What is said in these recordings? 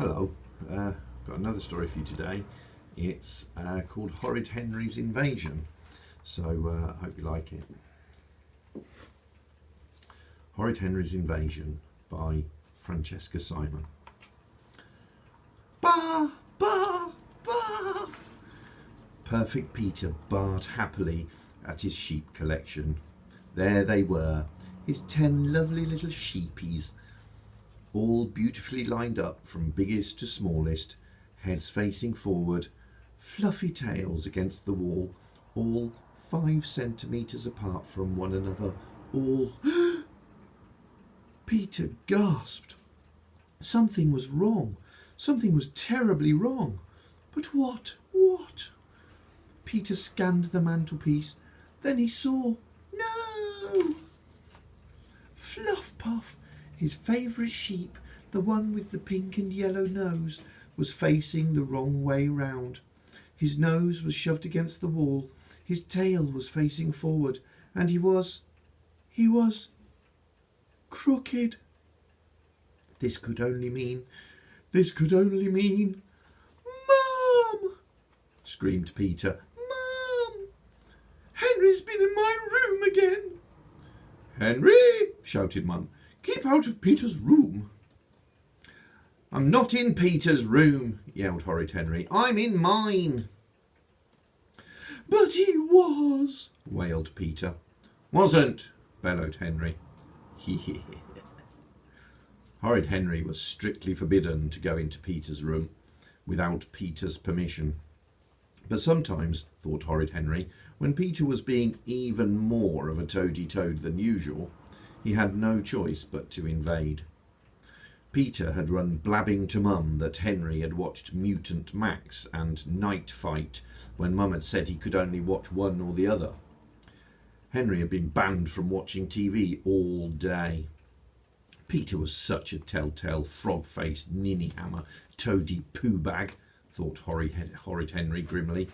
Hello, got another story for you today. It's called Horrid Henry's Invasion, so I hope you like it. Horrid Henry's Invasion by Francesca Simon. Bah, bah, bah! Perfect Peter barred happily at his sheep collection. There they were, his 10 lovely little sheepies, all beautifully lined up from biggest to smallest, heads facing forward, fluffy tails against the wall, all 5 centimetres apart from one another, all... Peter gasped. Something was wrong. Something was terribly wrong. But what? What? Peter scanned the mantelpiece. Then he saw... No! Fluff Puff, his favourite sheep, the one with the pink and yellow nose, was facing the wrong way round. His nose was shoved against the wall, his tail was facing forward, and he was crooked. This could only mean, Mum! Screamed Peter. Mum! Henry's been in my room again. Henry! Shouted Mum. Keep out of Peter's room. I'm not in Peter's room, yelled Horrid Henry. I'm in mine. But he was, wailed Peter. Wasn't, bellowed Henry. Horrid Henry was strictly forbidden to go into Peter's room without Peter's permission. But sometimes, thought Horrid Henry, when Peter was being even more of a toady-toad than usual, he had no choice but to invade. Peter had run blabbing to Mum that Henry had watched Mutant Max and Night Fight when Mum had said he could only watch one or the other. Henry had been banned from watching TV all day. Peter was such a telltale, frog-faced, ninny-hammer, toady poo-bag, thought Horrid Henry grimly.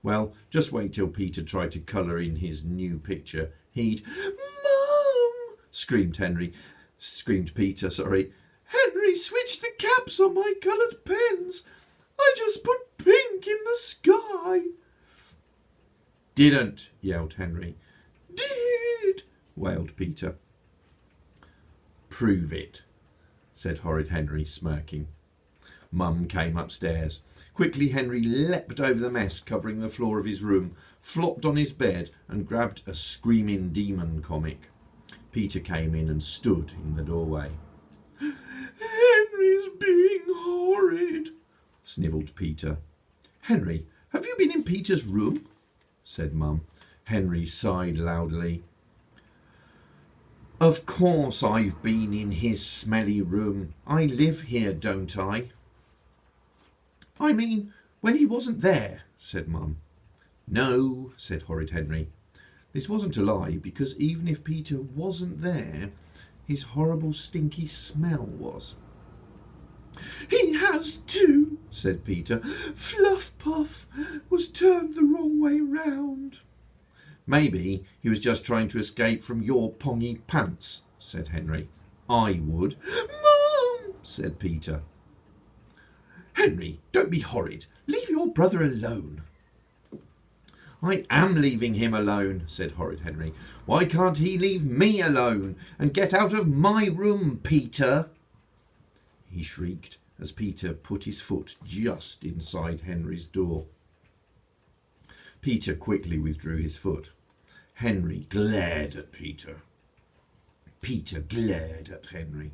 Well, just wait till Peter tried to colour in his new picture. He'd... Mum! Screamed Peter. Henry switched the caps on my coloured pens. I just put pink in the sky. Didn't, yelled Henry. Did, wailed Peter. Prove it, said Horrid Henry, smirking. Mum came upstairs. Quickly Henry leapt over the mess covering the floor of his room, flopped on his bed and grabbed a Screaming Demon comic. Peter came in and stood in the doorway. Henry's being horrid, snivelled Peter. Henry, have you been in Peter's room? Said Mum. Henry sighed loudly. Of course I've been in his smelly room. I live here, don't I? I mean, when he wasn't there, said Mum. No, said Horrid Henry. This wasn't a lie, because even if Peter wasn't there, his horrible stinky smell was. He has too, said Peter. Fluff Puff was turned the wrong way round. Maybe he was just trying to escape from your pongy pants, said Henry. I would. Mum, said Peter. Henry, don't be horrid. Leave your brother alone. I am leaving him alone, said Horrid Henry. Why can't he leave me alone and get out of my room, Peter? He shrieked as Peter put his foot just inside Henry's door. Peter quickly withdrew his foot. Henry glared at Peter. Peter glared at Henry.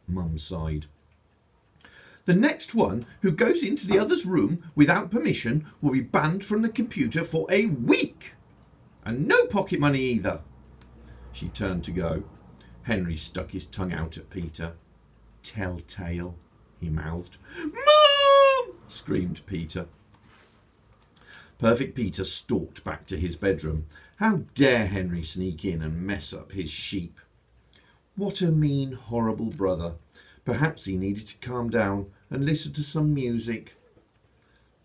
Mum sighed. The next one who goes into the other's room without permission will be banned from the computer for a week. And no pocket money either. She turned to go. Henry stuck his tongue out at Peter. Telltale, he mouthed. Mum! Screamed Peter. Perfect Peter stalked back to his bedroom. How dare Henry sneak in and mess up his sheep? What a mean, horrible brother. Perhaps he needed to calm down and listen to some music.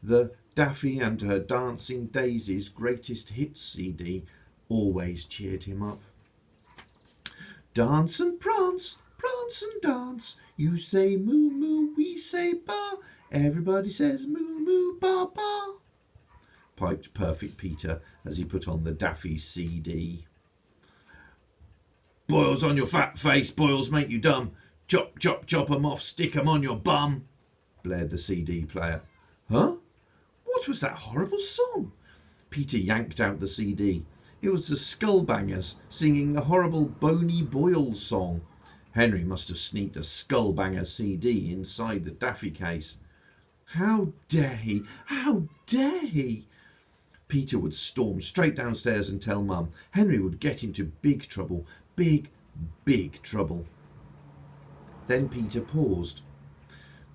The Daffy and Her Dancing Daisies Greatest Hits CD always cheered him up. Dance and prance, prance and dance. You say moo moo, we say ba. Everybody says moo moo ba ba, piped Perfect Peter as he put on the Daffy CD. Boils on your fat face, boils make you dumb. Chop, chop, chop 'em off, stick 'em on your bum, blared the CD player. Huh? What was that horrible song? Peter yanked out the CD. It was the Skullbangers singing the horrible Boney Boyle song. Henry must have sneaked a Skullbanger CD inside the Daffy case. How dare he? How dare he? Peter would storm straight downstairs and tell Mum. Henry would get into big trouble. Big, big trouble. Then Peter paused.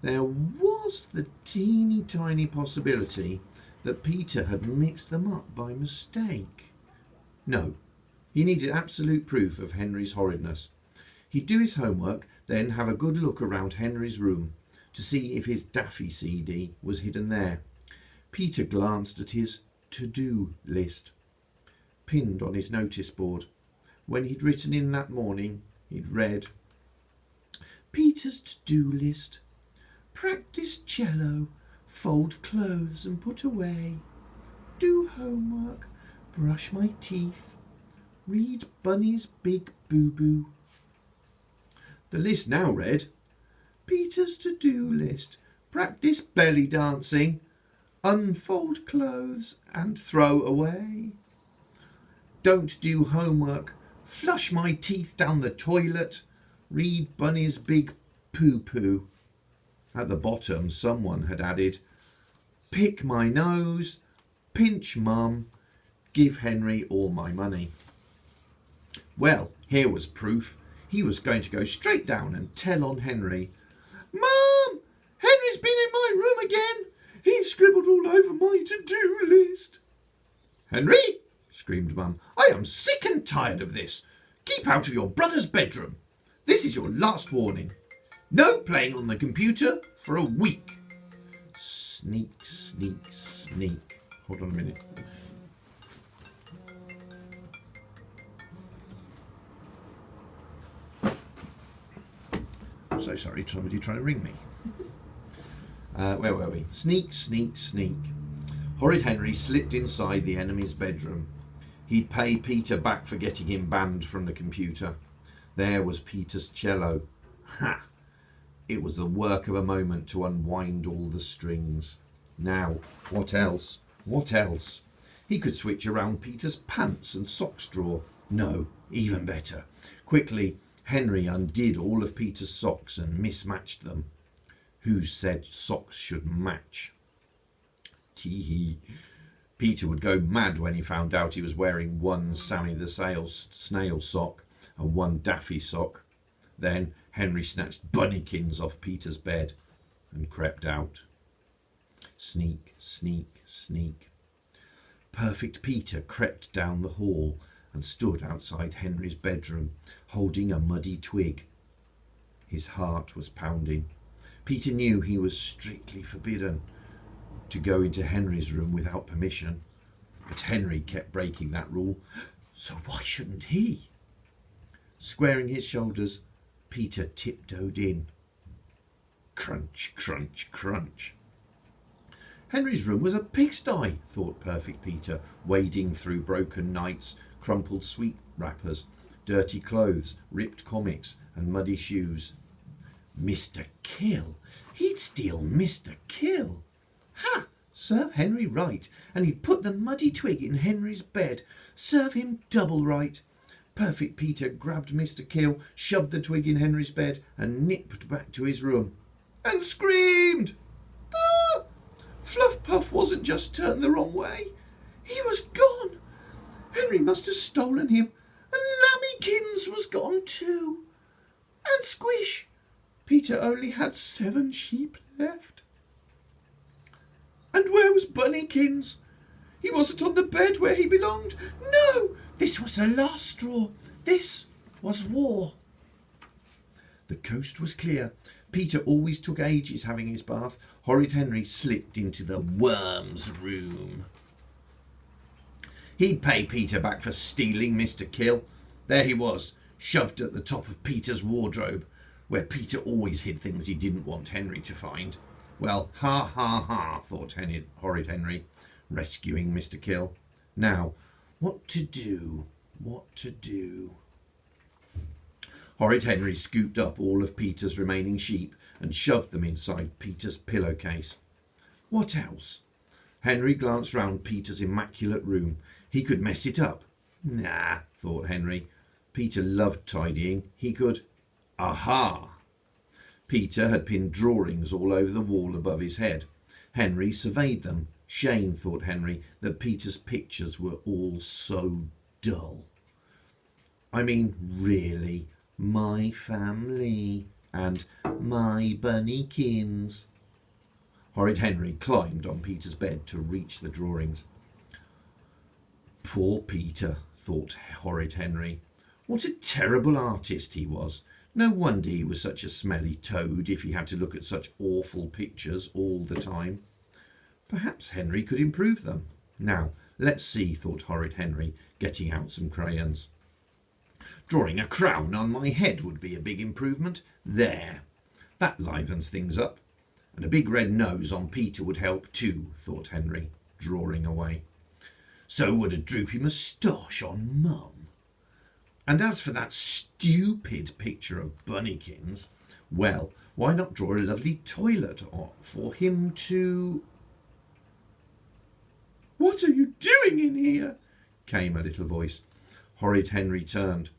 There was the teeny tiny possibility that Peter had mixed them up by mistake. No, he needed absolute proof of Henry's horridness. He'd do his homework, then have a good look around Henry's room to see if his Daffy CD was hidden there. Peter glanced at his to-do list, pinned on his notice board. When he'd written in that morning, he'd read, Peter's to-do list. Practice cello, fold clothes and put away, do homework, brush my teeth, read Bunny's Big Boo-Boo. The list now read, Peter's to-do list, practice belly dancing, unfold clothes and throw away. Don't do homework, flush my teeth down the toilet, read Bunny's Big Poo-Poo. At the bottom, someone had added, pick my nose, pinch Mum, give Henry all my money. Well, here was proof. He was going to go straight down and tell on Henry. Mum, Henry's been in my room again. He scribbled all over my to-do list. Henry, screamed Mum, I am sick and tired of this. Keep out of your brother's bedroom. This is your last warning. No playing on the computer for a week. Sneak, sneak, sneak. Hold on a minute. I'm so sorry, somebody trying to ring me. Where were we? Sneak, sneak, sneak. Horrid Henry slipped inside the enemy's bedroom. He'd pay Peter back for getting him banned from the computer. There was Peter's cello. Ha! It was the work of a moment to unwind all the strings. Now, what else? What else? He could switch around Peter's pants and socks drawer. No, even better. Quickly, Henry undid all of Peter's socks and mismatched them. Who said socks should match? Tee-hee. Peter would go mad when he found out he was wearing one Sammy the Snail sock and one Daffy sock. Then Henry snatched bunnykins off Peter's bed and crept out. Sneak, sneak, sneak. Perfect Peter crept down the hall and stood outside Henry's bedroom, holding a muddy twig. His heart was pounding. Peter knew he was strictly forbidden to go into Henry's room without permission, but Henry kept breaking that rule, so why shouldn't he? Squaring his shoulders, Peter tiptoed in. Crunch, crunch, crunch. Henry's room was a pigsty, thought Perfect Peter, wading through broken nights, crumpled sweet wrappers, dirty clothes, ripped comics, and muddy shoes. Mr. Kill! He'd steal Mr. Kill! Ha! Serve Henry right, and he'd put the muddy twig in Henry's bed. Serve him double right. Perfect Peter grabbed Mr. Kill, shoved the twig in Henry's bed, and nipped back to his room. And screamed! Ah! Fluff Puff wasn't just turned the wrong way. He was gone. Henry must have stolen him, and Lammykins was gone too. And Squish! Peter only had 7 sheep left. And where was Bunnykins? He wasn't on the bed where he belonged. No, this was the last straw. This was war. The coast was clear. Peter always took ages having his bath. Horrid Henry slipped into the worm's room. He'd pay Peter back for stealing Mr. Kill. There he was, shoved at the top of Peter's wardrobe. where Peter always hid things he didn't want Henry to find. Well, ha ha ha, thought Horrid Henry, rescuing Mr. Kill. Now, what to do? What to do? Horrid Henry scooped up all of Peter's remaining sheep and shoved them inside Peter's pillowcase. What else? Henry glanced round Peter's immaculate room. He could mess it up. Nah, thought Henry. Peter loved tidying. He could... Aha! Peter had pinned drawings all over the wall above his head. Henry surveyed them. Shame, thought Henry, that Peter's pictures were all so dull. I mean, really, my family and my bunnykins. Horrid Henry climbed on Peter's bed to reach the drawings. Poor Peter, thought Horrid Henry. What a terrible artist he was. No wonder he was such a smelly toad if he had to look at such awful pictures all the time. Perhaps Henry could improve them. Now, let's see, thought Horrid Henry, getting out some crayons. Drawing a crown on my head would be a big improvement. There. That livens things up. And a big red nose on Peter would help too, thought Henry, drawing away. So would a droopy moustache on Mum. And as for that stupid picture of Bunnykins, well, why not draw a lovely toilet for him to... What are you doing in here? Came a little voice. Horrid Henry turned.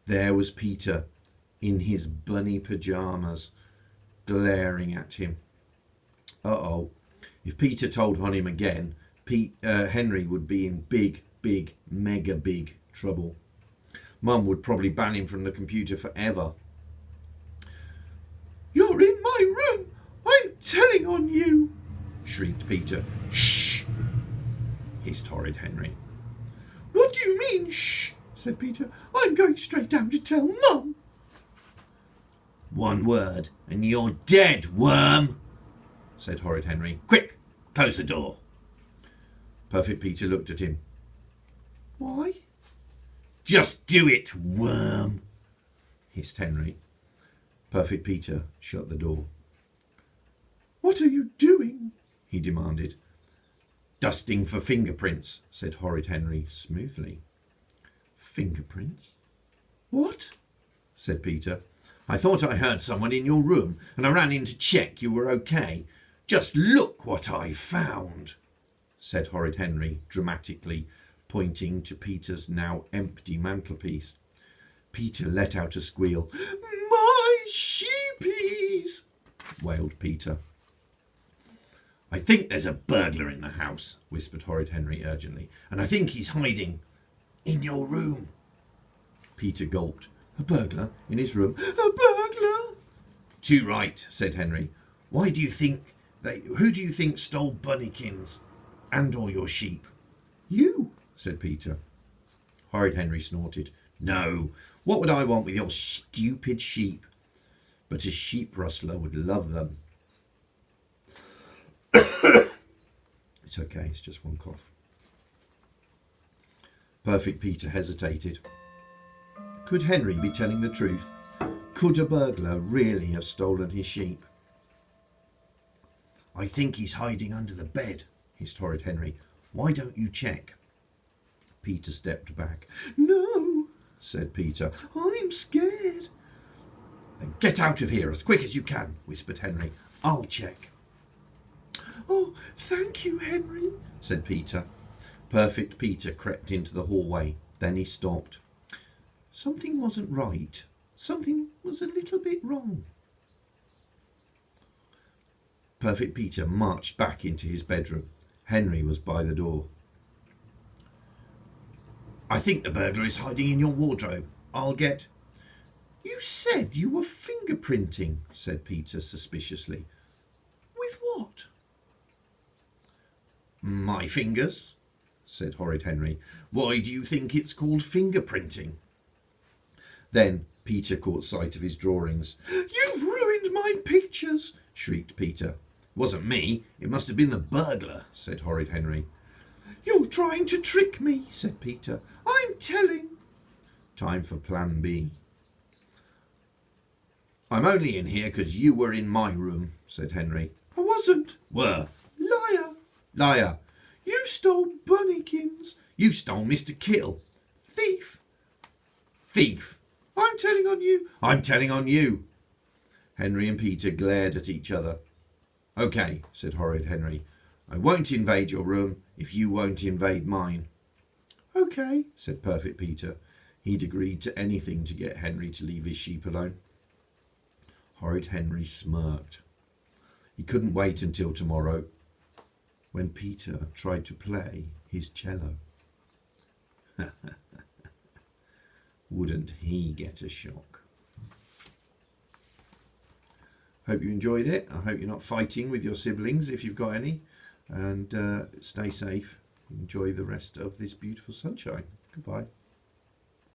There was Peter, in his bunny pyjamas, glaring at him. Uh-oh. If Peter told on him again, Henry would be in big, mega big trouble. Mum would probably ban him from the computer forever. You're in my room! I'm telling on you! Shrieked Peter. Shh! Hissed Horrid Henry. What do you mean, shh? Said Peter. I'm going straight down to tell Mum. One word, and you're dead, worm, said Horrid Henry. Quick, close the door. Perfect Peter looked at him. Why? Just do it, worm, hissed Henry. Perfect Peter shut the door. What are you doing? He demanded. Dusting for fingerprints, said Horrid Henry smoothly. Fingerprints? What? Said Peter. I thought I heard someone in your room and I ran in to check you were okay. Just look what I found, said Horrid Henry dramatically, pointing to Peter's now empty mantelpiece. Peter let out a squeal. My sheepies, wailed Peter. I think there's a burglar in the house, whispered Horrid Henry urgently, and I think he's hiding in your room. Peter gulped. A burglar in his room? A burglar? Too right, said Henry. Who do you think stole Bunnykins and all your sheep? You, said Peter. Horrid Henry snorted. No, what would I want with your stupid sheep? But a sheep rustler would love them. It's okay, it's just one cough. Perfect Peter hesitated. Could Henry be telling the truth? Could a burglar really have stolen his sheep? I think he's hiding under the bed, hissed Horrid Henry. Why don't you check? Peter stepped back. No, said Peter. I'm scared. Then get out of here as quick as you can, whispered Henry. I'll check. Oh, thank you, Henry, said Peter. Perfect Peter crept into the hallway. Then he stopped. Something wasn't right. Something was a little bit wrong. Perfect Peter marched back into his bedroom. Henry was by the door. I think the burglar is hiding in your wardrobe. I'll get... You said you were fingerprinting, said Peter suspiciously. With what? My fingers, said Horrid Henry. Why do you think it's called fingerprinting? Then Peter caught sight of his drawings. You've ruined my pictures, shrieked Peter. It wasn't me. It must have been the burglar, said Horrid Henry. You're trying to trick me, said Peter. I'm telling. Time for plan B. I'm only in here 'cause you were in my room, said Henry. I wasn't. Were. Liar. Liar. You stole Bunnykins. You stole Mr. Kill. Thief. Thief. I'm telling on you. I'm telling on you. Henry and Peter glared at each other. OK, said Horrid Henry. I won't invade your room if you won't invade mine. OK, said Perfect Peter. He'd agreed to anything to get Henry to leave his sheep alone. Horrid Henry smirked. He couldn't wait until tomorrow, when Peter tried to play his cello. Wouldn't he get a shock? Hope you enjoyed it. I hope you're not fighting with your siblings if you've got any. And stay safe. Enjoy the rest of this beautiful sunshine. Goodbye.